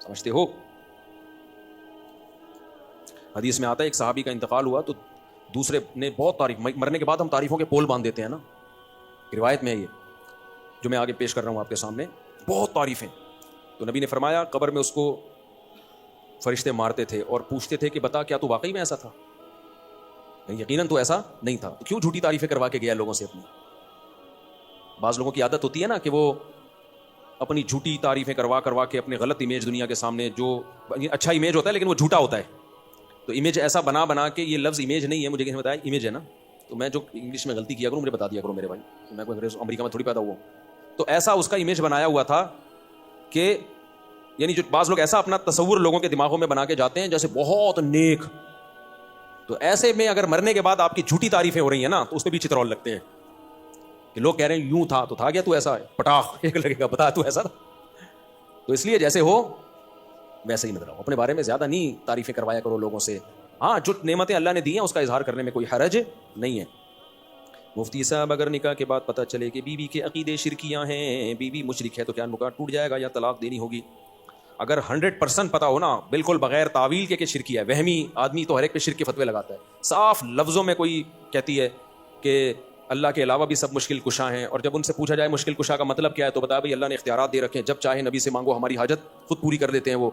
سمجھتے ہو؟ حدیث میں آتا ہے ایک صحابی کا انتقال ہوا تو دوسرے نے بہت تعریف، مرنے کے بعد ہم تعریفوں کے پول باندھ دیتے ہیں نا، روایت میں ہے یہ جو میں آگے پیش کر رہا ہوں آپ کے سامنے، بہت تعریفیں. تو نبی نے فرمایا قبر میں اس کو فرشتے مارتے تھے اور پوچھتے تھے کہ بتا کیا تو واقعی میں ایسا تھا؟ یقیناً تو ایسا نہیں تھا، تو کیوں جھوٹی تعریفیں کروا کے گیا لوگوں سے اپنی؟ بعض لوگوں کی عادت ہوتی ہے نا کہ وہ اپنی جھوٹی تعریفیں کروا کے اپنے غلط امیج دنیا کے سامنے، جو اچھا امیج ہوتا ہے لیکن وہ جھوٹا ہوتا ہے، تو امیج ایسا بنا کے، یہ لفظ امیج نہیں ہے، مجھے کسی نے بتایا امیج ہے نا، تو میں جو انگلش میں غلطی کیا کروں مجھے بتا دیا کرو میرے بھائی، میں کوئی امریکہ میں تھوڑی پیدا ہوا ہوں. تو ایسا اس کا امیج بنایا ہوا تھا کہ یعنی جو بعض لوگ ایسا اپنا تصور لوگوں کے دماغوں میں بنا کے جاتے ہیں جیسے بہت نیک، تو ایسے میں اگر مرنے کے بعد آپ کی جھوٹی تعریفیں ہو رہی ہیں نا تو اس پہ بھی چترول لگتے ہیں کہ لوگ کہہ رہے ہیں یوں تھا تو تھا کیا تو ایسا ہے، پٹاخ ایک لگے گا بتا تو ایسا تھا. تو اس لیے جیسے ہو ویسے ہی مت رہو، اپنے بارے میں زیادہ نہیں تعریفیں کروایا کرو لوگوں سے. ہاں جو نعمتیں اللہ نے دی ہیں اس کا اظہار کرنے میں کوئی حرج نہیں ہے. مفتی صاحب اگر نکاح کے بعد پتہ چلے کہ بیوی کے عقیدے شرکیاں ہیں، بیوی مشرک ہے، تو کیا نکاح ٹوٹ جائے گا یا طلاق دینی ہوگی؟ اگر 100% پتہ ہو نا بالکل بغیر تعویل کے کہ شرکی ہے، وہمی آدمی تو ہر ایک پہ شرک کے فتوے لگاتا ہے، صاف لفظوں میں کوئی کہتی ہے کہ اللہ کے علاوہ بھی سب مشکل کشا ہیں، اور جب ان سے پوچھا جائے مشکل کشا کا مطلب کیا ہے تو بتایا بھائی اللہ نے اختیارات دے رکھے ہیں، جب چاہے نبی سے مانگو ہماری حاجت خود پوری کر دیتے ہیں وہ،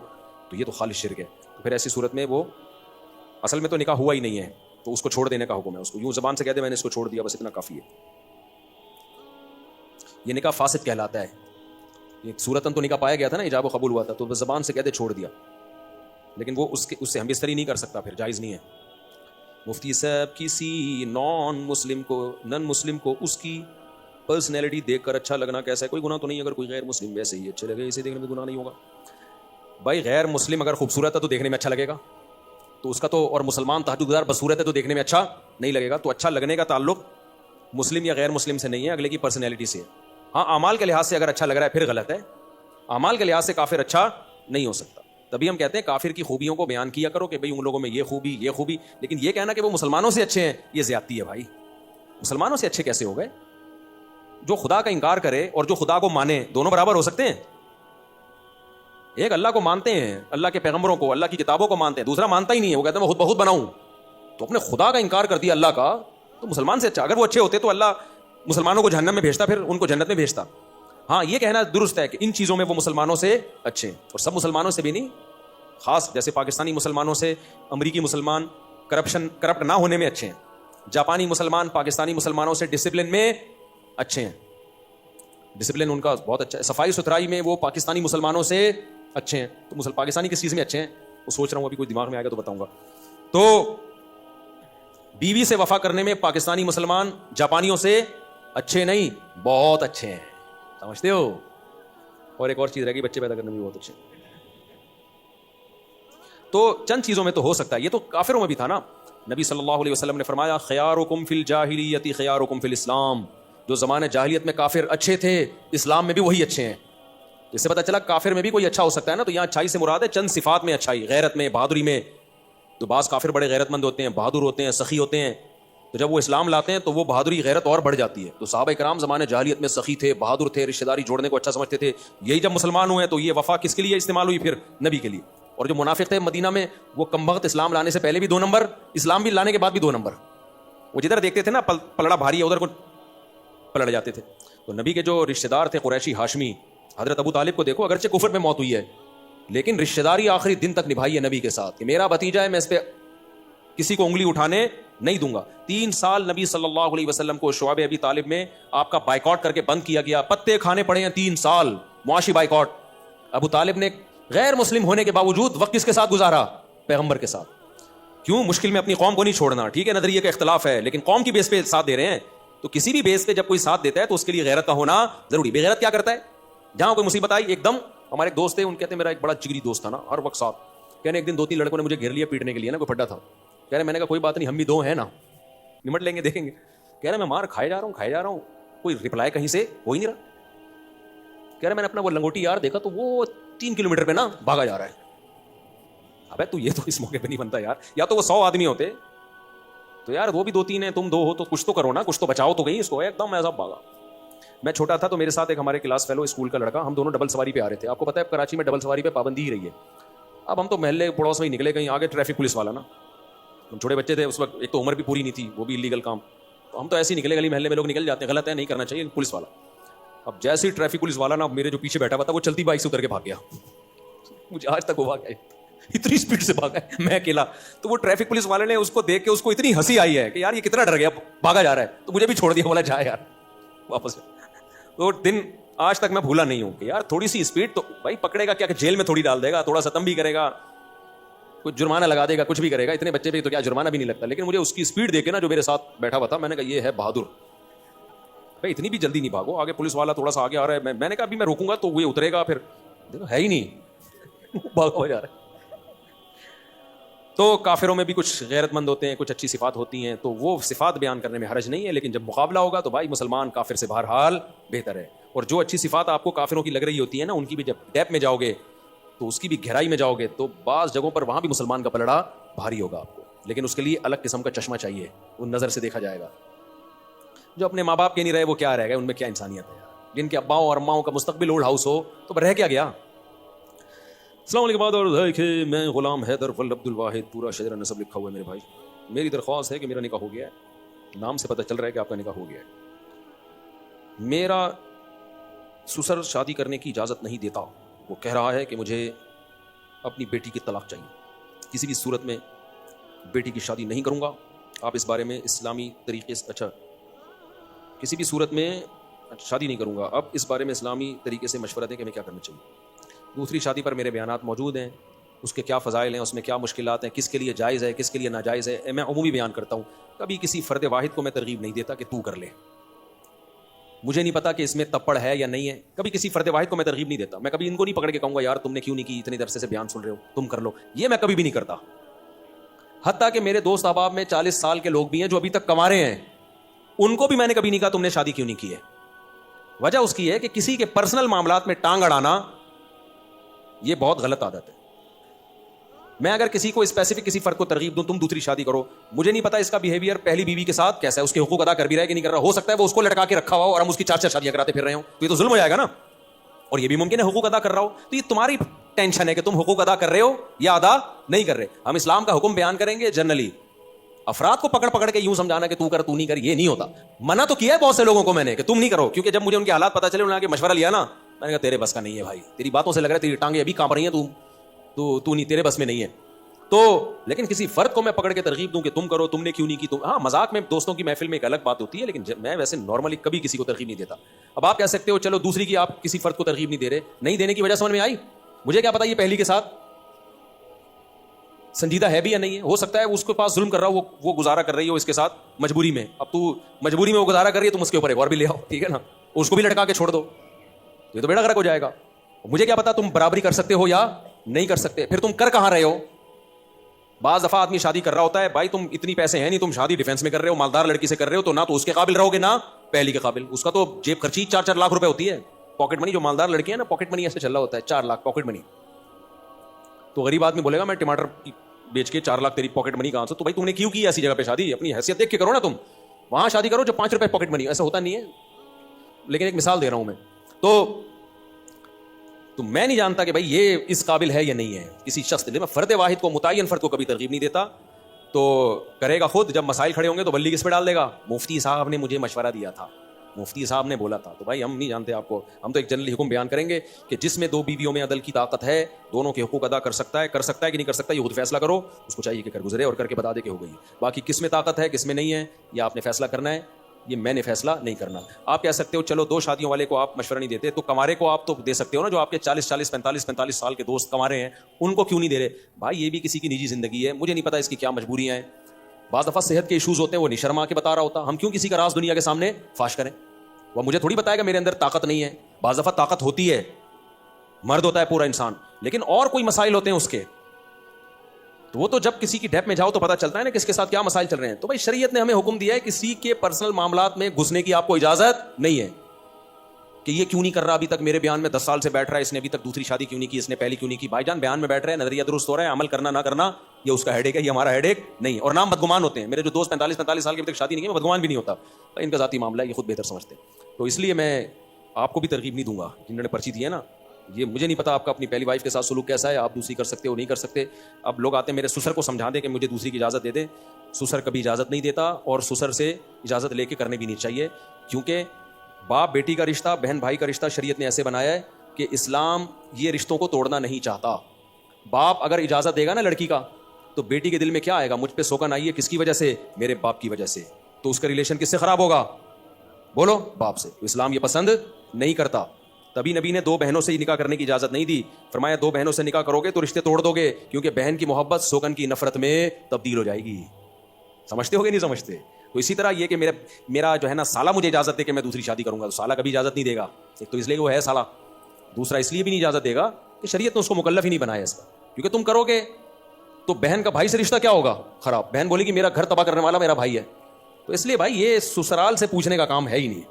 تو یہ تو خالص شرک ہے. تو پھر ایسی صورت میں وہ اصل میں تو نکاح ہوا ہی نہیں ہے، تو اس کو چھوڑ دینے کا حکم ہے. اس کو یوں زبان سے کہہ دے میں نے اس کو چھوڑ دیا بس اتنا کافی ہے. یہ نکاح فاسد کہلاتا ہے. یہ صورتاً تو نکاح پایا گیا تھا نا، ایجاب و قبول ہوا تھا، تو زبان سے کہہ دے چھوڑ دیا، لیکن وہ اس سے ہم بستری نہیں کر سکتا، پھر جائز نہیں ہے. مفتی صاحب کسی نان مسلم کو اس کی پرسنالٹی دیکھ کر اچھا لگنا کیسا ہے؟ کوئی گناہ تو نہیں، اگر کوئی غیر مسلم ویسے ہی اچھے لگے اسے دیکھنے میں گناہ نہیں ہوگا. بھائی غیر مسلم اگر خوبصورت ہے تو دیکھنے میں اچھا لگے گا، تو اس کا تو، اور مسلمان تہجد گزار بدصورت ہے تو دیکھنے میں اچھا نہیں لگے گا. تو اچھا لگنے کا تعلق مسلم یا غیر مسلم سے نہیں ہے، اگلے کی پرسنالٹی سے ہے. ہاں اعمال کے لحاظ سے اگر اچھا لگ رہا ہے پھر غلط ہے، اعمال کے لحاظ سے کافر اچھا نہیں ہو سکتا. تبھی ہم کہتے ہیں کافر کی خوبیوں کو بیان کیا کرو کہ بھئی ان لوگوں میں یہ خوبی، لیکن یہ کہنا کہ وہ مسلمانوں سے اچھے ہیں یہ زیادتی ہے. بھائی مسلمانوں سے اچھے کیسے ہو گئے؟ جو خدا کا انکار کرے اور جو خدا کو مانے دونوں برابر ہو سکتے ہیں؟ ایک اللہ کو مانتے ہیں، اللہ کے پیغمبروں کو، اللہ کی کتابوں کو مانتے ہیں، دوسرا مانتا ہی نہیں ہے، وہ کہتے ہیں میں خود بخود بناؤں. تو اپنے خدا کا انکار کر دیا اللہ کا، تو مسلمان سے اچھا. اگر وہ اچھے ہوتے تو اللہ مسلمانوں کو جہنم میں بھیجتا، پھر ان کو جنت میں بھیجتا. ہاں یہ کہنا درست ہے کہ ان چیزوں میں وہ مسلمانوں سے اچھے ہیں، اور سب مسلمانوں سے بھی نہیں، خاص جیسے پاکستانی مسلمانوں سے امریکی مسلمان کرپٹ نہ ہونے میں اچھے ہیں، جاپانی مسلمان پاکستانی مسلمانوں سے ڈسپلن میں اچھے ہیں، ڈسپلن ان کا بہت اچھا ہے، صفائی ستھرائی میں وہ پاکستانی مسلمانوں سے اچھے ہیں. تو پاکستانی کس چیز میں اچھے ہیں وہ سوچ رہا ہوں، ابھی کوئی دماغ میں آئے گا تو بتاؤں گا. تو بیوی سے وفا کرنے میں پاکستانی مسلمان جاپانیوں سے اچھے نہیں، بہت اچھے ہیں، سمجھتے ہو؟ اور ایک اور چیز رہ گئی، بچے پیدا کرنے میں بہت اچھے. تو چند چیزوں میں تو ہو سکتا ہے، یہ تو کافروں میں بھی تھا نا. نبی صلی اللہ علیہ وسلم نے فرمایا خیارکم فی الجاہلیت خیارکم فی الاسلام، جو زمانے جاہلیت میں کافر اچھے تھے اسلام میں بھی وہی اچھے ہیں. اس سے پتہ چلا کافر میں بھی کوئی اچھا ہو سکتا ہے نا. تو یہاں اچھائی سے مراد ہے چند صفات میں اچھائی، غیرت میں، بہادری میں. تو بعض کافر بڑے غیرت مند ہوتے ہیں، بہادر ہوتے ہیں، سخی ہوتے ہیں، تو جب وہ اسلام لاتے ہیں تو وہ بہادری غیرت اور بڑھ جاتی ہے. تو صحابہ کرام زمانے جاہلیت میں سخی تھے، بہادر تھے، رشتہ داری جوڑنے کو اچھا سمجھتے تھے. یہی جب مسلمان ہوئے تو یہ وفا کس کے لیے استعمال ہوئی؟ پھر نبی کے لیے. اور جو منافق تھے مدینہ میں وہ کم بخت اسلام لانے سے پہلے بھی 2 نمبر، اسلام بھی لانے کے بعد بھی 2 نمبر. وہ جدھر دیکھتے تھے نا پلڑا بھاری ہے ادھر کو پلٹ جاتے تھے. تو نبی کے جو رشتہ دار تھے قریشی ہاشمی، حضرت ابو طالب کو دیکھو، اگرچہ کفر میں موت ہوئی ہے لیکن رشتہ داری آخری دن تک نبھائی ہے نبی کے ساتھ کہ میرا بھتیجا ہے، میں اس پہ کسی کو انگلی اٹھانے نہیں دوں گا. 3 سال نبی صلی اللہ علیہ وسلم کو شعب ابی طالب میں آپ کا بائیکاٹ کر کے بند کیا گیا، پتے کھانے پڑے ہیں 3 سال معاشی بائیکاٹ. ابو طالب نے غیر مسلم ہونے کے باوجود وقت کس کے ساتھ گزارا؟ پیغمبر کے ساتھ. کیوں؟ مشکل میں اپنی قوم کو نہیں چھوڑنا. ٹھیک ہے نظریے کا اختلاف ہے لیکن قوم کی بیس پہ ساتھ دے رہے ہیں. تو کسی بھی بیس پہ جب کوئی ساتھ دیتا ہے تو اس کے لیے غیرت کا ہونا ضروری. بے غیرت کیا کرتا ہے؟ جہاں کوئی مصیبت آئی ایک دم. ہمارے ایک دوست تھے، ان کہتے ہیں میرا ایک بڑا جگری دوست تھا نا، ہر وقت ساتھ. کہنے ایک دن 2-3 لڑکوں نے مجھے گھیر لیا پیٹنے کے لیے نا، کوئی پھڈا تھا. کہہ رہے میں نے کہا کوئی بات نہیں، ہم بھی 2 ہیں نا، نمٹ لیں گے، دیکھیں گے. کہہ رہے میں مار کھائے جا رہا ہوں، کوئی رپلائی کہیں سے ہو ہی نہیں رہا. کہہ رہے میں نے اپنا وہ لنگوٹی یار دیکھا تو وہ 3 کلومیٹر پہ نا بھاگا جا رہا ہے. ابے تو یہ تو اس موقع پہ نہیں بنتا یار، یا تو وہ 100 آدمی ہوتے تو یار وہ بھی 2-3 ہیں، تم 2 ہو تو کچھ تو کرو نا، کچھ تو بچاؤ تو گئی اس کو. ایک دم ایسا بھاگا. میں چھوٹا تھا تو میرے ساتھ ایک ہمارے کلاس فیلو اسکول کا لڑکا, ہم دونوں ڈبل سواری پہ آ رہے تھے. آپ کو پتہ ہے کراچی میں ڈبل سواری پہ پابندی ہی رہی ہے. اب ہم تو محلے پڑوس میں ہی نکلے, کہیں آگے ٹریفک پولیس والا نا, ہم چھوٹے بچے تھے اس وقت, ایک تو عمر بھی پوری نہیں تھی, وہ بھی انلیگل کام, تو ہم تو ایسے ہی نکلے, گلی محلے میں لوگ نکل جاتے ہیں, غلط ہے نہیں کرنا چاہیے, پولیس والا. اب جیسے ہی ٹریفک پولیس والا نا میرے جو پیچھے بیٹھا ہوا تھا وہ چلتی بائک سے اتر کے بھاگ گیا. مجھے آج تک وہ بھاگ گیا, اتنی اسپیڈ سے بھاگا ہے, میں اکیلا. تو وہ ٹریفک پولیس والے نے اس کو دیکھ کے اس کو اتنی ہنسی آئی ہے کہ یار یہ کتنا ڈر گیا, بھاگا جا رہا ہے, تو مجھے بھی چھوڑ دیا, بولا جا یار واپس. تو دن آج تک میں بھولا نہیں ہوں کہ یار تھوڑی سی اسپیڈ تو بھائی پکڑے گا کیا, کہ جیل میں تھوڑی ڈال دے گا, تھوڑا ستم بھی کرے گا, کچھ جرمانہ لگا دے گا, کچھ بھی کرے گا, اتنے بچے پہ تو کیا جرمانہ بھی نہیں لگتا. لیکن مجھے اس کی اسپیڈ دیکھ کے نا جو میرے ساتھ بیٹھا ہوا تھا, میں نے کہا یہ ہے بہادر بھائی, اتنی بھی جلدی نہیں بھاگو, آگے پولیس والا تھوڑا سا آگے آ رہا ہے. میں نے کہا ابھی میں روکوں گا تو وہ اترے گا, پھر دیکھو ہے ہی نہیں, بھاگا ہو جا رہا ہے. تو کافروں میں بھی کچھ غیرت مند ہوتے ہیں, کچھ اچھی صفات ہوتی ہیں, تو وہ صفات بیان کرنے میں حرج نہیں ہے. لیکن جب مقابلہ ہوگا تو بھائی مسلمان کافر سے بہرحال بہتر ہے. اور جو اچھی صفات آپ کو کافروں کی لگ رہی ہوتی ہے نا, ان کی بھی جب ڈیپ میں جاؤ گے تو اس کی بھی گہرائی میں جاؤ گے تو بعض جگہوں پر وہاں بھی مسلمان کا پلڑا بھاری ہوگا آپ کو. لیکن اس کے لیے الگ قسم کا چشمہ چاہیے, ان نظر سے دیکھا جائے گا. جو اپنے ماں باپ کے نہیں رہے وہ کیا رہ گئے, ان میں کیا انسانیت ہے. جن کے اباؤں اور اماؤں کا مستقبل اولڈ ہاؤس ہو تو رہ کیا گیا. السلام علیکم. بعد اور کہ میں غلام حیدر ول عبد الواحد, پورا شجرہ نسب لکھا ہوا ہے میرے بھائی. میری درخواست ہے کہ میرا نکاح ہو گیا ہے, نام سے پتہ چل رہا ہے کہ آپ کا نکاح ہو گیا ہے. میرا سسر شادی کرنے کی اجازت نہیں دیتا, وہ کہہ رہا ہے کہ مجھے اپنی بیٹی کی طلاق چاہیے, کسی بھی صورت میں بیٹی کی شادی نہیں کروں گا. آپ اس بارے میں اسلامی طریقے سے, اچھا کسی بھی صورت میں شادی نہیں کروں گا, اب اس بارے میں اسلامی طریقے سے مشورہ دیں کہ ہمیں کیا کرنا چاہیے. دوسری شادی پر میرے بیانات موجود ہیں, اس کے کیا فضائل ہیں, اس میں کیا مشکلات ہیں, کس کے لیے جائز ہے, کس کے لیے ناجائز ہے. میں عمومی بیان کرتا ہوں, کبھی کسی فرد واحد کو میں ترغیب نہیں دیتا کہ تو کر لے. مجھے نہیں پتا کہ اس میں تپڑ ہے یا نہیں ہے, کبھی کسی فرد واحد کو میں ترغیب نہیں دیتا. میں کبھی ان کو نہیں پکڑ کے کہوں گا یار تم نے کیوں نہیں کی, اتنے عرصے سے بیان سن رہے ہو, تم کر لو, یہ میں کبھی بھی نہیں کرتا. حتیٰ کہ میرے دوست احباب میں 40 سال کے لوگ بھی ہیں جو ابھی تک کما رہے ہیں, ان کو بھی میں نے کبھی نہیں کہا تم نے شادی کیوں نہیں کی ہے. وجہ اس کی ہے کہ کسی کے پرسنل معاملات میں ٹانگ اڑانا یہ بہت غلط عادت ہے. میں اگر کسی کو اسپیسیفک کسی فرد کو ترغیب دوں تم دوسری شادی کرو, مجھے نہیں پتا اس کا بیہیویئر پہلی بیوی کے ساتھ کیسا ہے, اس کے حقوق ادا کر بھی رہا ہے کہ نہیں کر رہا. ہو سکتا ہے وہ اس کو لٹکا کے رکھا ہوا ہو اور ہم اس کی 4 شادیاں کراتے پھر رہے ہوں, تو یہ تو ظلم ہو جائے گا نا. اور یہ بھی ممکن ہے حقوق ادا کر رہا ہو, تو یہ تمہاری ٹینشن ہے کہ تم حقوق ادا کر رہے ہو یا ادا نہیں کر رہے. ہم اسلام کا حکم بیان کریں گے جنرلی, افراد کو پکڑ پکڑ کے یوں سمجھانا کہ تو کر تو نہیں کر, یہ نہیں ہوتا. منع تو کیا ہے بہت سے لوگوں کو میں نے کہ تم نہیں کرو, کیونکہ جب مجھے ان کے حالات پتہ چلے, انہوں نے مشورہ لیا نا, میں نے کہا تیرے بس کا نہیں ہے بھائی, تیری باتوں سے لگ رہا ہے تیری ٹانگیں ابھی کانپ رہی ہیں, تو نہیں, تیرے بس میں نہیں ہے. تو لیکن کسی فرد کو میں پکڑ کے ترغیب دوں کہ تم کرو, تم نے کیوں نہیں کی, ہاں مذاق میں دوستوں کی محفل میں ایک الگ بات ہوتی ہے, لیکن میں ویسے نارملی کبھی کسی کو ترغیب نہیں دیتا. اب آپ کہہ سکتے ہو چلو دوسری کی آپ کسی فرد کو ترغیب نہیں دے رہے, نہیں دینے کی وجہ سمجھ میں آئی, مجھے کیا پتا یہ پہلی کے ساتھ سنجیدہ ہے بھی یا نہیں ہے. ہو سکتا ہے اس کے پاس ظلم کر رہا ہو, وہ گزارا کر رہی ہو اس کے ساتھ مجبوری میں. اب تو مجبوری میں وہ گزارا کر رہی ہے, تم اس کے اوپر ایک اور بھی لے آؤ, ٹھیک ہے نا, اس کو بھی لٹکا کے چھوڑ دو, یہ تو بیڑا غرق ہو جائے گا. مجھے کیا پتا تم برابری کر سکتے ہو یا نہیں کر سکتے, پھر تم کر کہاں رہے ہو. بعض دفعہ آدمی شادی کر رہا ہوتا ہے, بھائی تم اتنی پیسے ہیں نہیں, تم شادی ڈیفینس میں کر رہے ہو, مالدار لڑکی سے کر رہے ہو, تو نہ تو اس کے قابل رہو گے نہ پہلی کے قابل. اس کا تو جیب خرچی 4 لاکھ روپے ہوتی ہے, پاکٹ منی. جو مالدار لڑکی ہے نا, پاکٹ منی ایسے چل رہا ہوتا ہے 4 لاکھ پاکٹ منی. تو غریب آدمی بولے گا میں ٹماٹر بیچ کے 4 لاکھ تیری پاکٹ منی کہاں سے, تو بھائی تم نے کیوں کی ایسی جگہ پہ شادی, اپنی حیثیت دیکھ کے کرو نا. تم وہاں شادی کرو جو 5 روپے پاکٹ منی, ایسا ہوتا نہیں ہے, لیکن ایک مثال دے رہا ہوں میں. تو میں نہیں جانتا کہ بھائی یہ اس قابل ہے یا نہیں ہے کسی شخص کے لیے. میں فرد واحد کو, متعین فرد کو کبھی ترغیب نہیں دیتا, تو کرے گا خود. جب مسائل کھڑے ہوں گے تو بلی کس پہ ڈال دے گا. مفتی صاحب نے مجھے مشورہ دیا تھا, مفتی صاحب نے بولا تھا, تو بھائی ہم نہیں جانتے آپ کو, ہم تو ایک جنرلی حکم بیان کریں گے کہ جس میں 2 بیویوں میں عدل کی طاقت ہے, دونوں کے حقوق ادا کر سکتا ہے کہ نہیں کر سکتا, یہ خود فیصلہ کرو. اس کو چاہیے کہ کر گزرے اور کر کے بتا دے کہ ہو گئی. باقی کس میں طاقت ہے کس میں نہیں ہے یہ آپ نے فیصلہ کرنا ہے, یہ میں نے فیصلہ نہیں کرنا. آپ کہہ سکتے ہو چلو 2 شادیوں والے کو آپ مشورہ نہیں دیتے, تو کمارے کو آپ تو دے سکتے ہو نا, جو آپ کے 40 45 سال کے دوست کما رہے ہیں, ان کو کیوں نہیں دے رہے. بھائی یہ بھی کسی کی نجی زندگی ہے, مجھے نہیں پتا اس کی کیا مجبوریاں ہیں. بعض دفعہ صحت کے ایشوز ہوتے ہیں, وہ نہیں شرما کے بتا رہا ہوتا. ہم کیوں کسی کا راز دنیا کے سامنے فاش کریں. وہ مجھے تھوڑی بتائے گا میرے اندر طاقت نہیں ہے. بعض دفعہ طاقت ہوتی ہے, مرد ہوتا ہے پورا انسان, لیکن اور کوئی مسائل ہوتے ہیں اس کے, تو وہ تو جب کسی کی ڈیپ میں جاؤ تو پتہ چلتا ہے نا کس کے ساتھ کیا مسائل چل رہے ہیں. تو بھائی شریعت نے ہمیں حکم دیا ہے کسی کے پرسنل معاملات میں گھسنے کی آپ کو اجازت نہیں ہے. کہ یہ کیوں نہیں کر رہا ابھی تک میرے بیان میں 10 سال سے بیٹھ رہا ہے, اس نے ابھی تک دوسری شادی کیوں نہیں کی, اس نے پہلی کیوں نہیں کی. بھائی جان بیان میں بیٹھ رہے ہیں, نظریہ درست ہو رہا ہے, عمل کرنا نہ کرنا یہ اس کا ہیڈ ایک ہے, یہ ہمارا ہیڈ ایک نہیں. اور نام بدگمان ہوتے ہیں. میرے جو دوست 45 سال کے ابھی تک شادی نہیں کی, میں بدگمان بھی نہیں ہوتا, ان کا ذاتی معاملہ ہے, یہ خود بہتر سمجھتے ہیں. تو اس لیے میں آپ کو بھی ترغیب نہیں دوں گا جنہوں نے پرچی دی ہے نا. یہ مجھے نہیں پتا آپ کا اپنی پہلی وائف کے ساتھ سلوک کیسا ہے, آپ دوسری کر سکتے ہو نہیں کر سکتے. اب لوگ آتے ہیں میرے سسر کو سمجھا دیں کہ مجھے دوسری کی اجازت دے دیں. سسر کبھی اجازت نہیں دیتا, اور سسر سے اجازت لے کے کرنے بھی نہیں چاہیے, کیونکہ باپ بیٹی کا رشتہ, بہن بھائی کا رشتہ شریعت نے ایسے بنایا ہے کہ اسلام یہ رشتوں کو توڑنا نہیں چاہتا. باپ اگر اجازت دے گا نا لڑکی کا, تو بیٹی کے دل میں کیا آئے گا, مجھ پہ سوگن آئی ہے کس کی وجہ سے, میرے باپ کی وجہ سے, تو اس کا ریلیشن کس سے خراب ہوگا, بولو باپ سے. تو اسلام یہ پسند نہیں کرتا. تبھی نبی نے 2 بہنوں سے ہی نکاح کرنے کی اجازت نہیں دی. فرمایا 2 بہنوں سے نکاح کرو گے تو رشتے توڑ دو گے, کیونکہ بہن کی محبت سوگن کی نفرت میں تبدیل ہو جائے گی. سمجھتے ہو گے نہیں سمجھتے؟ تو اسی طرح یہ کہ میرا جو ہے نا سالہ مجھے اجازت دے کہ میں دوسری شادی کروں گا, تو سالہ کبھی اجازت نہیں دے گا. ایک تو اس لیے کہ وہ ہے سالہ, دوسرا اس لیے بھی نہیں اجازت دے گا کہ شریعت نے اس کو مکلف ہی نہیں بنایا اس کا, کیونکہ تم کرو گے تو بہن کا بھائی سے رشتہ کیا ہوگا خراب. بہن بولے کہ میرا گھر تباہ کرنے والا میرا بھائی ہے. تو اس لیے بھائی یہ سسرال سے پوچھنے کا کام ہے ہی نہیں.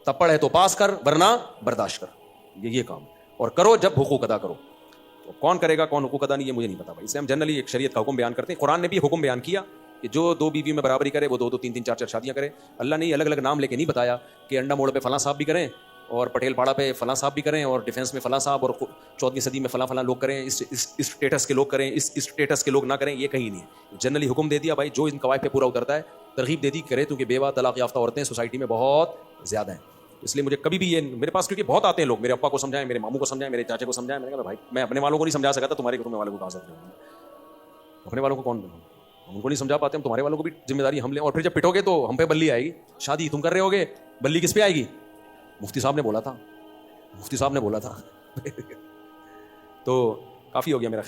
تپڑ ہے تو پاس کر, ورنہ برداشت کر, یہ کام. اور کرو جب حقوق ادا کرو. تو کون کرے گا کون حقوق ادا نہیں, یہ مجھے نہیں پتا بھائی. اس لیے ہم جنرلی ایک شریعت کا حکم بیان کرتے ہیں. قرآن نے بھی حکم بیان کیا کہ جو 2 بیوی میں برابری کرے وہ 2 3 4 شادیاں کرے. اللہ نے الگ الگ نام لے کے نہیں بتایا کہ انڈا موڑ پہ فلاں صاحب بھی کریں, اور پٹیل پاڑا پہ فلاں صاحب بھی کریں, اور ڈیفینس میں فلاں صاحب, اور 14ویں صدی میں فلاں لوگ کریں, اس اسٹیٹس کے لوگ کریں, اس اسٹیٹس کے لوگ نہ کریں. یہ کہیں نہیں ہے. جنرلی حکم دے دیا بھائی, جو ان قواعد پہ پورا اترتا ہے ترغیب دے دی کرے, کیونکہ بیوہ طلاق یافتہ عورتیں سوسائٹی میں بہت زیادہ ہیں. اس لیے مجھے کبھی بھی یہ میرے پاس, کیونکہ بہت آتے ہیں لوگ, میرے ابا کو سمجھائیں, میرے ماموں کو سمجھائیں, میرے چاچے کو سمجھائیں. میں نے کہا بھائی میں اپنے والوں کو نہیں سمجھا سکا تھا, تمہارے تمہیں والوں کو کہاں سمجھاؤں گا. اپنے والوں کو کون بناؤں, ہم ان کو نہیں سمجھا پاتے, ہم تمہارے والوں کو بھی ذمہ داری ہم لیں. اور پھر جب پٹو گے تو ہم پہ بلی آئے گی. شادی تم کر رہے ہوگے, بلی کس پہ آئے گی, مفتی صاحب نے بولا تھا, مفتی صاحب نے بولا تھا. تو کافی ہو گیا میرا.